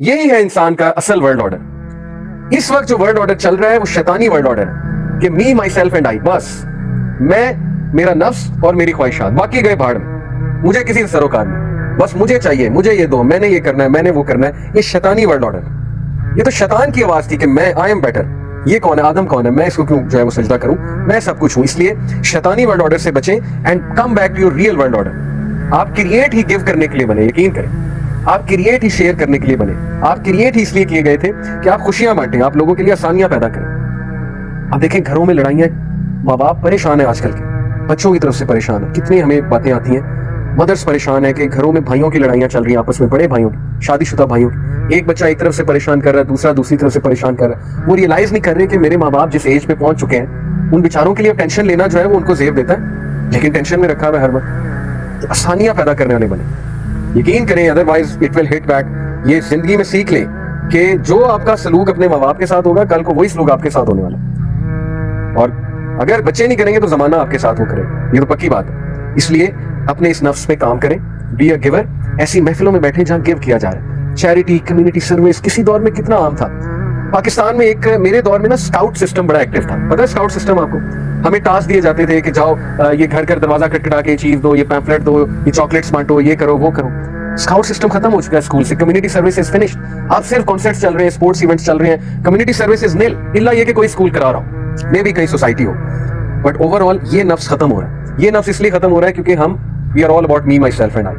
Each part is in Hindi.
यही है इंसान का असल वर्ल्ड ऑर्डर। इस वक्त जो वर्ल्ड ऑर्डर चल रहा है वो शैतानी वर्ल्ड ऑर्डर है कि मी माई सेल्फ एंड आई, बस मैं, मेरा नफ्स और मेरी ख्वाहिशात, बाकी गए भाड़ में, मुझे किसी से सरोकार नहीं, बस मुझे चाहिए, मुझे ये दो, मैंने ये करना है, मैंने वो करना है। ये शैतानी वर्ल्ड ऑर्डर, ये तो शैतान की आवाज थी कि मैं, आई एम बेटर। ये कौन है? आदम कौन है? मैं इसको क्यों जो है वो सजदा करूं? मैं सब कुछ हूं। इसलिए शैतानी वर्ल्ड ऑर्डर से बचें and come back to your real world order. आप क्रिएट ही गिव करने के लिए बने, यकीन करें। आप क्रिएट ही शेयर करने के लिए बने। आप क्रिएट ही इसलिए किए गए थे कि आप खुशियां बांटें, आप लोगों के लिए आसानियां पैदा करें। आप देखें घरों में लड़ाइयां, माँ बाप परेशान है, आजकल के बच्चों की तरफ से परेशान है। कितनी हमें बातें आती हैं, मदर्स परेशान है कि घरों में भाइयों की लड़ाइयां चल रही हैं, आपस में बड़े भाइयों की, शादीशुदा भाइयों की। एक बच्चा एक तरफ से परेशान कर रहा है, दूसरा दूसरी तरफ से परेशान कर रहा है। वो रियलाइज नहीं कर रहे कि मेरे माँ बाप जिस एज पे पहुंच चुके हैं, उन बेचारों के लिए टेंशन लेना जो है वो उनको जेब देता है, लेकिन टेंशन में रखा हुआ है हर वक्त। तो आसानियां पैदा करने वाले बने, यकीन करें, otherwise it will hit back. ये जिंदगी में सीख लें कि जो आपका सलूक अपने माँ बाप के साथ होगा, कल को वही सलूक आपके साथ होने वाला। और अगर बच्चे नहीं करेंगे तो जमाना आपके साथ वो करेगा, ये तो पक्की बात है। इसलिए अपने इस नफ्स पे काम करें, बी अ गिवर। ऐसी महफिलों में बैठे जहां गिव किया जा रहा है, चैरिटी, कम्युनिटी सर्विस। किसी दौर में कितना आम था। पाकिस्तान में एक मेरे दौर में ना स्काउट सिस्टम बड़ा एक्टिव था। पता है स्काउट सिस्टम आपको? हमें टास्क दिए जाते थे कि जाओ ये घर घर दरवाजा खटखटा के चीज दो, ये पैम्फलेट दो, ये चॉकलेट्स बांटो, ये करो वो करो। स्काउट सिस्टम खत्म हो चुका है स्कूल से। Community service is finished. अब सिर्फ कॉन्सर्ट्स चल रहे हैं, स्पोर्ट्स इवेंट्स चल रहे हैं, कम्युनिटी सर्विस इज नील, इल्ला ये कि कोई स्कूल करा रहा हो, मे भी कहीं सोसाइटी हो। बट ओवरऑल ये नफ्स खत्म हो रहा है। ये नफ्स इसलिए खत्म हो रहा है क्योंकि हम, we are all about me, my self and I.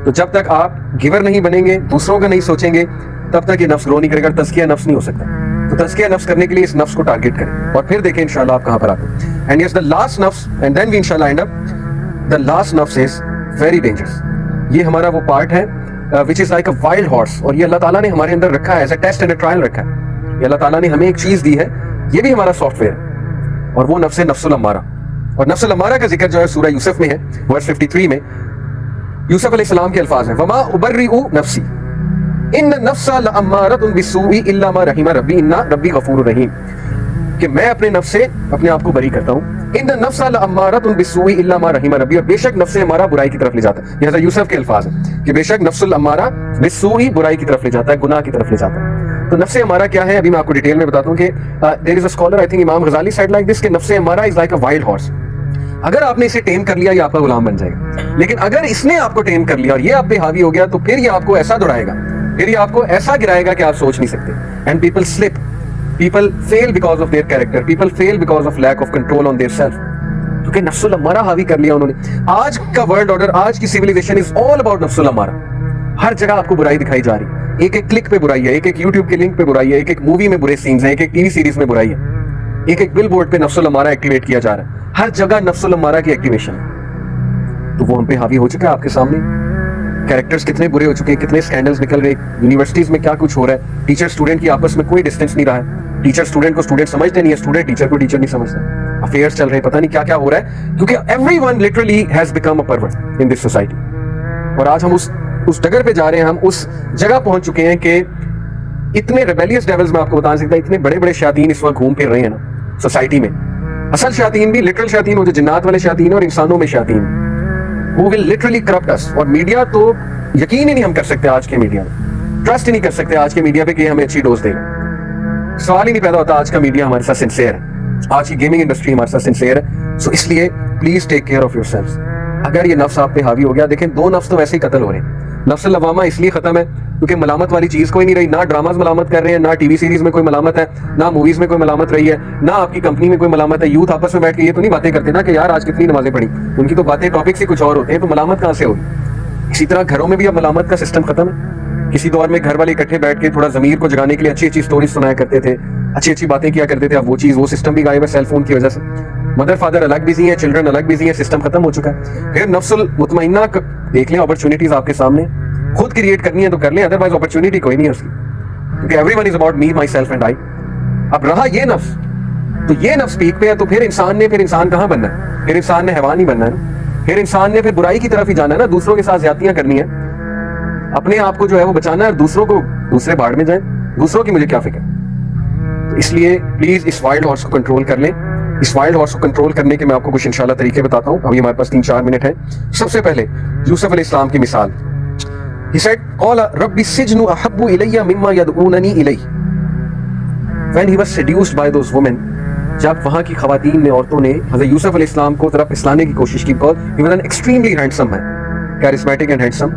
तो जब तक आप गिवर नहीं बनेंगे, दूसरों का नहीं सोचेंगे, तब तक ये नफ्स ग्रो नहीं करेगा। तज़किया नफ्स नहीं हो सकता। तो तज़किया नफ्स करने के लिए इस नफ्स को टारगेट करें और फिर देखें इंशाल्लाह आप कहां पर आते हैं। एंड यस, द लास्ट नफ्स, एंड देन वी इंशाल्लाह एंड अप, द लास्ट नफ्स इज वेरी डेंजरस। ये हमारा वो पार्ट है which is like a wild horse, और ये अल्लाह ताला ने हमारे अंदर रखा है as a test and a trial रखा है। ये अल्लाह ताला ने हमें एक चीज दी है, ये भी हमारा सॉफ्टवेयर है, और वो नफ्स है नफ्सुल अम्मारा। और नफ्सुल अम्मारा का जिक्र जो है सूरह यूसुफ में है, वर्स 53 में। यूसुफ अलैहिस्सलाम के अल्फाज हैं, वमा उबर्रिउ नफ्सी इन्न नफ्सा लअम्मारतुन बिस्सूई इल्ला मा रहिमा रब्बी इन्ना रब्बी गफूरुर रहीम। कि मैं अपने नफ्स से अपने आप को बरी करता हूँ। इन्न नफ्सा लअम्मारतुन बिस्सूई इल्ला मा रहिमा रब्बी, और बेशक नफ्स हमारा बुराई की तरफ ले जाता है। ये हज़रत यूसुफ के अल्फाज हैं कि बेशक नफ्सुल अम्मारा बिस्सूई, बुराई की तरफ ले जाता है, गुनाह की तरफ ले जाता है। तो नफ्स हमारा क्या है, अभी मैं आपको डिटेल में बताता हूँ कि there is a scholar, I think Imam Ghazali said like this, कि नफ्स हमारा is like a wild horse. अगर आपने इसे टेम कर लिया, ये आपका गुलाम बन जाएगा। लेकिन अगर इसने आपको टेम कर लिया और ये आप पे हावी हो गया, तो फिर ये आपको ऐसा दौड़ाएगा, फिर ये आपको ऐसा गिराएगा कि आप सोच नहीं सकते। And people slip, people fail because of their character, people fail because of lack of control on their self, क्योंकि नफ्सुल अम्मारा हावी कर लिया उन्होंने। आज का वर्ल्ड ऑर्डर, आज की सिविलाइजेशन इज ऑल अबाउट नफ्सुल अम्मारा। हर जगह आपको बुराई दिखाई जा रही है, एक एक क्लिक पे बुराई है, एक एक यूट्यूब के लिंक पे बुराई है, एक एक मूवी में बुरे सीन्स हैं, एक एक टीवी सीरीज में बुराई है, एक एक बिल बोर्ड पे नफ्सुल अम्मारा एक्टिवेट किया जा रहा है। हर जगह नफ्सुल अम्मारा की एक्टिवेशन है। तो वो हम पे हावी हो चुका है आपके सामने। कैरेक्टर्स कितने बुरे हो चुके हैं, कितने स्कैंडल्स निकल रहे हैं, यूनिवर्सिटीज में क्या कुछ हो रहा है। टीचर स्टूडेंट की आपस में कोई डिस्टेंस नहीं रहा है, टीचर स्टूडेंट को स्टूडेंट समझते नहीं है, स्टूडेंट टीचर को टीचर नहीं समझता। अफेयर्स चल रहे हैं, पता नहीं क्या क्या हो रहा है, क्योंकि everyone literally has become a pervert in this society. और आज हम उस डगर पे जा रहे हैं, हम उस जगह पहुंच चुके हैं कि इतने रेबेलियस डेविल्स, मैं आपको बता नहीं सकता, इतने बड़े बड़े शयातीन इस वक्त घूम फिर रहे हैं ना सोसाइटी में। असल शयातीन भी, लिटरल शयातीन, वो जो जिन्नात वाले शयातीन और इंसानों में शयातीन, who will literally corrupt us। और मीडिया तो यकीन ही नहीं हम कर सकते, आज के मीडिया में ट्रस्ट ही नहीं कर सकते आज के मीडिया पे कि हमें अच्छी डोज देगा। सवाल ही नहीं पैदा होता आज का मीडिया हमारे साथ सिंसियर है, आज की गेमिंग इंडस्ट्री हमारे साथ सिंसियर है। सो इसलिए please take care of yourselves. अगर ये नफ्स आप पे हावी हो गया, देखें दो नफ्स तो वैसे ही कत्ल हो रहे हैं। नफ्स लवामा इसलिए खत्म है क्योंकि मलामत वाली चीज कोई नहीं रही। ना ड्रामाज मलामत कर रहे हैं, ना टीवी सीरीज में कोई मलामत है, ना मूवीज में कोई मलामत रही है, ना आपकी कंपनी में कोई मलामत है। यूथ आपस में बैठ के ये तो नहीं बातें करते ना कि यार आज कितनी नमाजें पढ़ी, उनकी तो बातें टॉपिक्स ही कुछ और होते हैं, तो मलामत कहां से होगी। इसी तरह घरों में भी अब मलामत का सिस्टम खत्म है। किसी दौर में घर वाले इकट्ठे बैठ के थोड़ा जमीर को जगाने के लिए अच्छी अच्छी स्टोरीज सुनाया करते थे, अच्छी अच्छी बातें किया करते थे। अब वो चीज, वो सिस्टम भी गायब है सेलफोन की वजह से। मदर फादर अलग बिजी है, चिल्ड्रन अलग बिजी है, सिस्टम खत्म हो चुका है। फिर नफ्सुल मुतमइन्ना देख लें, अपॉर्चुनिटीज आपके सामने, खुद क्रिएट करनी है तो कर लें, अदरवाइज अपॉर्चुनिटी कोई नहीं है उसकी, क्योंकि everyone is about me, my self and आई। अब रहा ये नफ्स, तो ये नफ्स पीक पे है, तो फिर इंसान कहां बनना है? फिर इंसान ने हैवान ही बनना है ना। फिर इंसान ने फिर बुराई की तरफ ही जाना है ना, दूसरों के साथ ज्यादतियां करनी है, अपने आप को जो है वो बचाना है, और दूसरों को दूसरे बाढ़ में जाए, दूसरों की मुझे क्या फिक्र। तो इसलिए प्लीज इस वाइल्ड हॉर्स को कंट्रोल कर लें। इस वाइल्ड हॉर्स को कंट्रोल करने के मैं आपको कुछ इंशाल्लाह तरीके बताता हूं। अभी हमारे पास 3-4 मिनट है। सबसे पहले यूसुफ अलैहिस्सलाम की मिसाल, He said, "Qala Rabbi sijnu ahabbu ilayya mimma yad'unani ilayhi." When he was seduced by those women, जब वहां की खवातीन ने, औरतों ने हज़रत यूसुफ अलैहिस्सलाम को तरफ इस्लाने की कोशिश की, because he was an extremely handsome man, charismatic and handsome,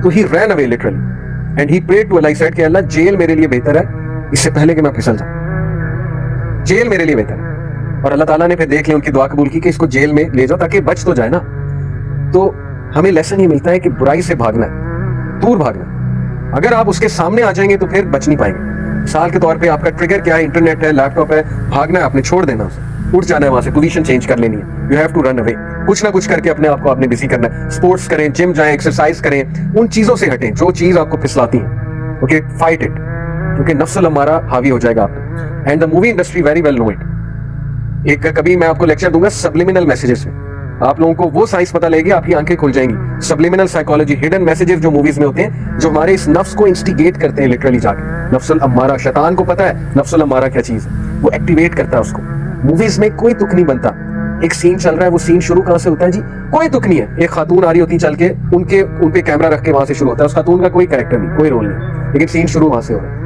तो he ran away literally and he prayed to Allah. He said कि अल्लाह, जेल मेरे लिए बेहतर है इससे पहले कि मैं फिसल जाऊं, जेल मेरे लिए बेहतर है। और अल्लाह ताला ने फिर देख लिया, उनकी दुआ कबूल की कि इसको जेल में ले जाओ ताकि बच तो जाए ना। तो हमें लेसन ये मिलता है कि बुराई से भागना है, दूर भागना। अगर आप उसके सामने आ जाएंगे तो फिर बच नहीं पाएंगे। मिसाल के तौर पे आपका ट्रिगर क्या है? इंटरनेट है, लैपटॉप है, भागना है, आपने छोड़ देना उसे, उठ जाना है वहां से, पोजीशन चेंज कर लेनी है। You have to run away, कुछ ना कुछ करके अपने आप को आपने बिजी करना है। स्पोर्ट्स करें, जिम जाएं, एक्सरसाइज करें, उन चीजों से हटें जो चीज आपको फिसलाती है। ओके, फाइट इट, क्योंकि नफ्सुल अम्मारा हावी हो जाएगा आप पे। And the movie industry very well know it. एक कभी मैं आपको लेक्चर दूंगा सब्लिमिनल मैसेजेस में, आप लोगों को वो साइंस पता लगेगी, आपकी आंखें खुल जाएंगी। सब्लिमिनल साइकोलॉजी, हिडन मैसेजेस जो मूवीज में होते हैं, जो हमारे इस नफ्स को इंस्टिगेट करते हैं लिटरली जाके। नफ्सुल अम्मारा, शैतान को पता है नफ्सुल अम्मारा क्या चीज है, वो एक्टिवेट करता है उसको। मूवीज में कोई तुक नहीं बनता। एक सीन चल रहा है, वो सीन शुरू कहां से होता है जी? कोई तुक नहीं है। एक खातून आ रही होती चल के, उन पे कैमरा रख के वहां से शुरू होता है। उस खातून का कोई कैरेक्टर नहीं, कोई रोल नहीं, लेकिन सीन शुरू वहां से हो रहा है।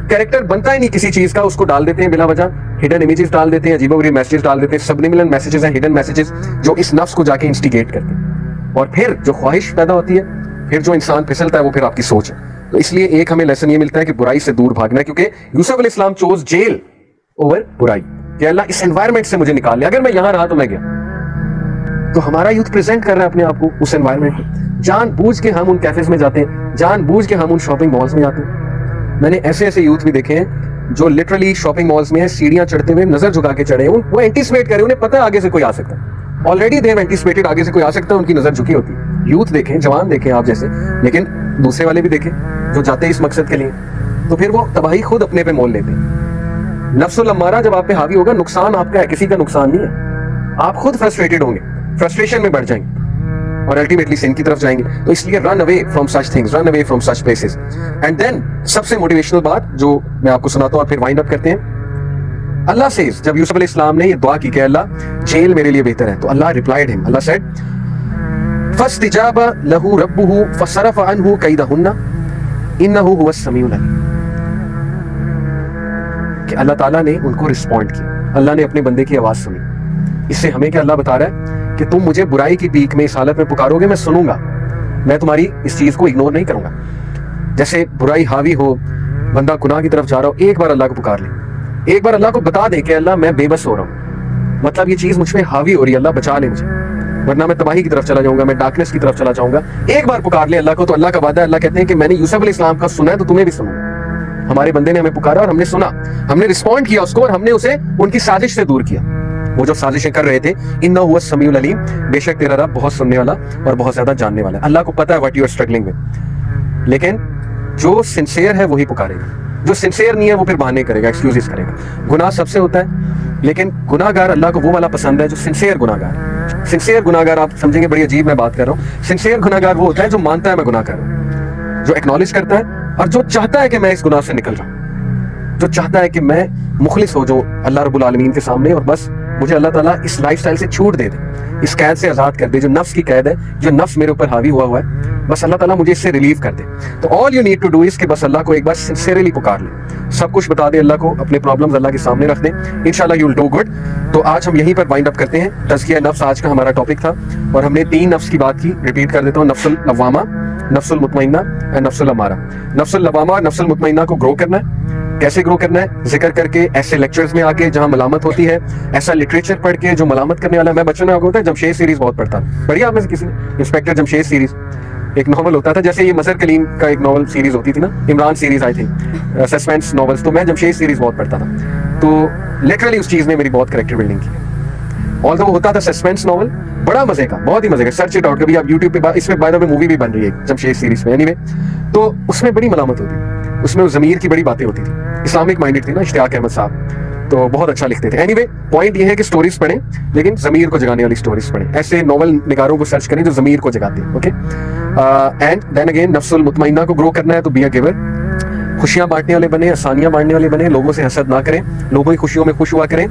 कैरेक्टर बनता ही नहीं किसी चीज का, उसको डाल देते हैं बिना वजह, हिडन इमेजेस डाल देते हैं, अजीबोगरीब मैसेजेस डाल देते हैं। सब्लिमिनल मैसेजेस हैं, हिडन मैसेजेस, जो इस नफ्स को जाके इंस्टिगेट करते हैं। और फिर जो ख्वाहिश पैदा होती है, फिर जो इंसान फिसलता है, वो फिर आपकी सोच है। तो इसलिए एक हमें लेसन ये मिलता है कि बुराई से दूर भागना है, क्योंकि यूसुफ अलैहिस्सलाम चोज जेल ओवर बुराई कि अल्लाह इस एनवायरमेंट से मुझे निकाल ले, अगर मैं यहां रहा तो मैं गया। तो हमारा यूथ प्रेजेंट कर रहा है अपने आप को उस एनवायरमेंट में। जानबूझ के हम उन कैफेज में जाते हैं, जानबूझ के हम उन शॉपिंग मॉल्स में जाते हैं। मैंने ऐसे ऐसे यूथ भी देखे हैं जो लिटरली शॉपिंग मॉल्स में है, सीढ़ियां चढ़ते हुए नजर झुका के चढ़े, वो एंटीसिपेट कर रहे हैं, उन्हें पता है आगे से कोई आ सकता है, ऑलरेडी दे हैव एंटीसिपेटेड आगे से कोई आ सकता है, उनकी नजर झुकी होती है। यूथ देखें, जवान देखें आप जैसे, लेकिन दूसरे वाले भी देखें जो जाते हैं इस मकसद के लिए, तो फिर वो तबाही खुद अपने पे मोल लेते हैं। नफ्सुल अम्मारा जब आप पे हावी होगा, नुकसान आपका है, किसी का नुकसान नहीं है। आप खुद फ्रस्ट्रेटेड होंगे, फ्रस्ट्रेशन में बढ़ जाएंगे और अल्टीमेटली सिन की तरफ जाएंगे। तो इसलिए run away from such things, run away from such places. And then सबसे मोटिवेशनल बात जो मैं आपको सुनाता हूं और फिर वाइंड अप करते हैं। अल्लाह सेज, जब यूसुफ अलैहिस्सलाम ने ये दुआ की कि अल्लाह जेल मेरे लिए बेहतर है, तो अल्लाह रिप्लाइड हिम, अल्लाह सेड फस्तजाबा लहू रब्बुहु फसरफ अन्हु कैदहुन्ना इन्नहु हुवस समीउल अलीम। कि अल्लाह ताला ने उनको रिस्पॉन्ड किया, अल्लाह ने अपने बंदे की आवाज सुनी। इससे हमें क्या अल्लाह बता रहा है कि तुम मुझे बुराई की पीक में, इस हालत में पुकारोगे, मैं सुनूंगा, मैं तुम्हारी इस चीज को इग्नोर नहीं करूंगा। जैसे बुराई हावी हो, बंदा गुनाह की तरफ जा रहा हो, एक बार अल्लाह को पुकार ले, एक बार अल्लाह को बता दे कि अल्लाह मैं बेबस हो रहा हूँ, मतलब ये चीज मुझ पे हावी हो रही है, अल्लाह बचा ले मुझे, वरना मैं तबाही की तरफ चला जाऊंगा, मैं डार्कनेस की तरफ चला जाऊंगा। एक बार पुकार ले अल्लाह को, तो अल्लाह का वादा है, अल्लाह कहते हैं कि मैंने यूसुफ अलैहिस्सलाम का सुना है तो तुम्हें भी सुना। हमारे बंदे ने हमें पुकारा और हमने सुना, हमने रिस्पॉन्ड किया उसको, और हमने उसे उनकी साजिश से दूर किया। वो जो साजिशें कर रहे थे, इन्ना हुआ समीउल अलीम, बेशक तेरा रब बहुत सुनने वाला और बहुत ज्यादा जानने वाला है। अल्लाह को पता है what you are struggling with. लेकिन जो सिंसियर है वही पुकारेगा, जो सिंसियर नहीं है वो फिर बहाने करेगा, एक्सक्यूजेस करेगा। गुनाह सबसे होता है, लेकिन गुनाहगार अल्लाह को वो वाला पसंद है जो सिंसियर गुनाहगार है। सिंसियर गुनाहगार आप समझेंगे बड़ी अजीब मैं बात कर रहा हूँ। सिंसियर गुनाहगार वो होता है जो मानता है मैं गुनाह कर रहा हूँ, जो एक्नॉलेज करता है और जो चाहता है कि मैं इस गुनाह से निकल रहा हूँ, जो चाहता है कि मैं मुखलिस हो जाऊं अल्लाह रब्बुल आलमीन के सामने, और बस मुझे अल्लाह ताला इस लाइफस्टाइल से छूट दे दे, इस कैद से आजाद कर दे, जो नफ्स की कैद है, जो नफ्स मेरे ऊपर हावी हुआ है, बस अल्लाह ताला मुझे इससे रिलीव कर दे। तो all you need to do is कि बस अल्लाह को एक बार सिंसियरली पुकार ले, सब कुछ बता दे अल्लाह को, अपने प्रॉब्लम्स अल्लाह के सामने रख दे, इंशाल्लाह यू विल डू गुड। तो आज हम यहीं पर वाइंड अप करते हैं। तज़किया नफ्स आज का हमारा टॉपिक था, और हमने 3 नफ्स की बात की, रिपीट कर देता हूँ, नफ्सुल लव्वामा, नफ्सुल मुतमइन्ना एंड नफ्सुल अम्मारा। नफ्सुल लव्वामा और नफ्सुल मुतमइन्ना को ग्रो करना है। कैसे ग्रो करना है? जिक्र करके, ऐसे लेक्चर्स में आके जहां मलामत होती है, ऐसा लिटरेचर पढ़ के जो मलामत करने वाला। मैं बचपन में आपको होता है जमशेद सीरीज बहुत पढ़ता था, बढ़िया आप में से किसी ने? इंस्पेक्टर जमशेद सीरीज एक नॉवल होता था, जैसे ये मजहर कलीम का एक नॉवल सीरीज होती थी ना, इमरान सीरीज आई थी, सस्पेंस नॉवेल्स, तो मैं जमशेद सीरीज बहुत पढ़ता था। तो लिटरली उस चीज ने मेरी बहुत करेक्टर बिल्डिंग की। ऑल्दो वो होता था सस्पेंस नॉवल, बड़ा मजे का, बहुत ही मजे का, सर्च इट आउट। कभी आप यूट्यूब पे, इसमें बाय द वे मूवी भी बन रही है जमशेद सीरीज में, एनीवे। तो उसमें बड़ी मलामत होती, उसमें ज़मीर की बड़ी बातें होती थी, इस्लामिक माइंडेड थी ना इश्तियाक अहमद साहब, तो बहुत अच्छा लिखते थे। एनीवे पॉइंट ये है कि स्टोरीज पढ़ें, लेकिन ज़मीर को जगाने वाली स्टोरीज पढ़ें। ऐसे नॉवल निगारों को सर्च करें जो ज़मीर को जगाते हैं। ओके, एंड देन अगेन नफ्सुल मुतमइन्ना को ग्रो करना है तो बी अ गिवर, खुशियां बांटने वाले बने, आसानियां बांटने वाले बने, लोगों से हसद ना करें, लोगों की खुशियों में खुश हुआ करें,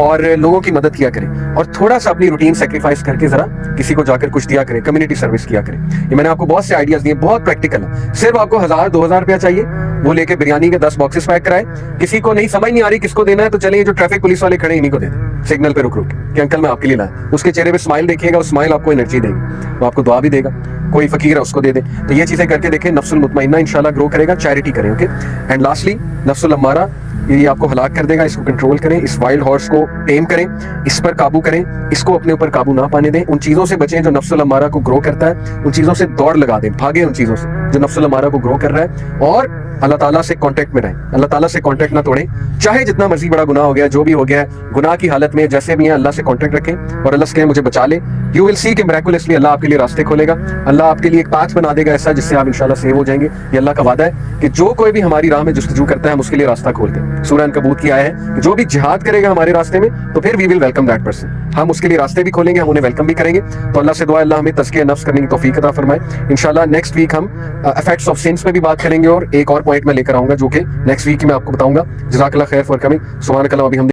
और लोगों की मदद किया करें, और थोड़ा सा अपनी रूटीन सेक्रीफाइस करके जरा किसी को जाकर कुछ दिया करें, कम्युनिटी सर्विस किया करें। ये मैंने आपको बहुत से आइडियाज दिए, बहुत प्रैक्टिकल है। सिर्फ आपको 1000-2000 रुपया चाहिए, वो लेके बिरयानी के 10 बॉक्सेस पैक कराए। किसी को नहीं समझ नहीं आ रही किसको देना है, तो चलिए जो ट्रैफिक पुलिस वाले खड़े इन्हीं को दे दें, सिग्नल पे रुक रुक कि अंकल मैं आपके लिए लाया। उसके चेहरे पे स्माइल देखिएगा, उस स्माइल आपको एनर्जी देगी, वो आपको दुआ भी देगा। कोई फकीर है उसको दे दे। तो ये चीजें करके देखें, नफ्सुल मुतमइन्ना इंशाल्लाह ग्रो करेगा। चैरिटी करें, ओके। एंड लास्टली नफ्सुल अम्मारा, ये आपको हलाक कर देगा, इसको कंट्रोल करें, इस वाइल्ड हॉर्स को टेम करें, इस पर काबू करें, इसको अपने ऊपर काबू ना पाने दें। उन चीजों से बचें जो नफ्सुल अम्मारा को ग्रो करता है, उन चीजों से दौड़ लगा दें, भागे उन चीजों से जो नफ्सुल अम्मारा को ग्रो कर रहा है, और अल्लाह ताला से कांटेक्ट में रहें, अल्लाह ताला से कांटेक्ट ना तोड़ें। चाहे जितना मर्जी बड़ा गुनाह हो गया, जो भी हो गया है, गुनाह की हालत में जैसे भी हैं अल्लाह से कांटेक्ट रखें और अल्लाह से कहें मुझे बचा ले। यू विल सी कि मिरेकुलसली अल्लाह आपके लिए रास्ते खोलेगा, अल्लाह आपके लिए एक पाथ बना देगा ऐसा जिससे आप इंशाल्लाह सेव हो जाएंगे। ये अल्लाह का वादा है कि जो कोई भी हमारी राह में जुस्तजू करता है हम उसके लिए रास्ता खोलते हैं। सूरह अनकबूत की आया है कि जो भी जिहाद करेगा हमारे रास्ते में तो फिर we will welcome that person, हम उसके लिए रास्ते भी खोलेंगे, हम उन्हें वेलकम भी करेंगे। तो अल्लाह से दुआ अल्लाह हमें तज़किया नफ्स करने की तौफीक अता फरमाए। इंशाल्लाह नेक्स्ट वीक हम इफेक्ट्स ऑफ सिंस पे भी बात करेंगे और एक और पॉइंट मैं लेकर आऊंगा जो कि नेक्स्ट वीक मैं आपको बताऊंगा। जज़ाकल्लाह खैर फॉर कमिंग। सुभानक अल्लाह व बिहम्दिक।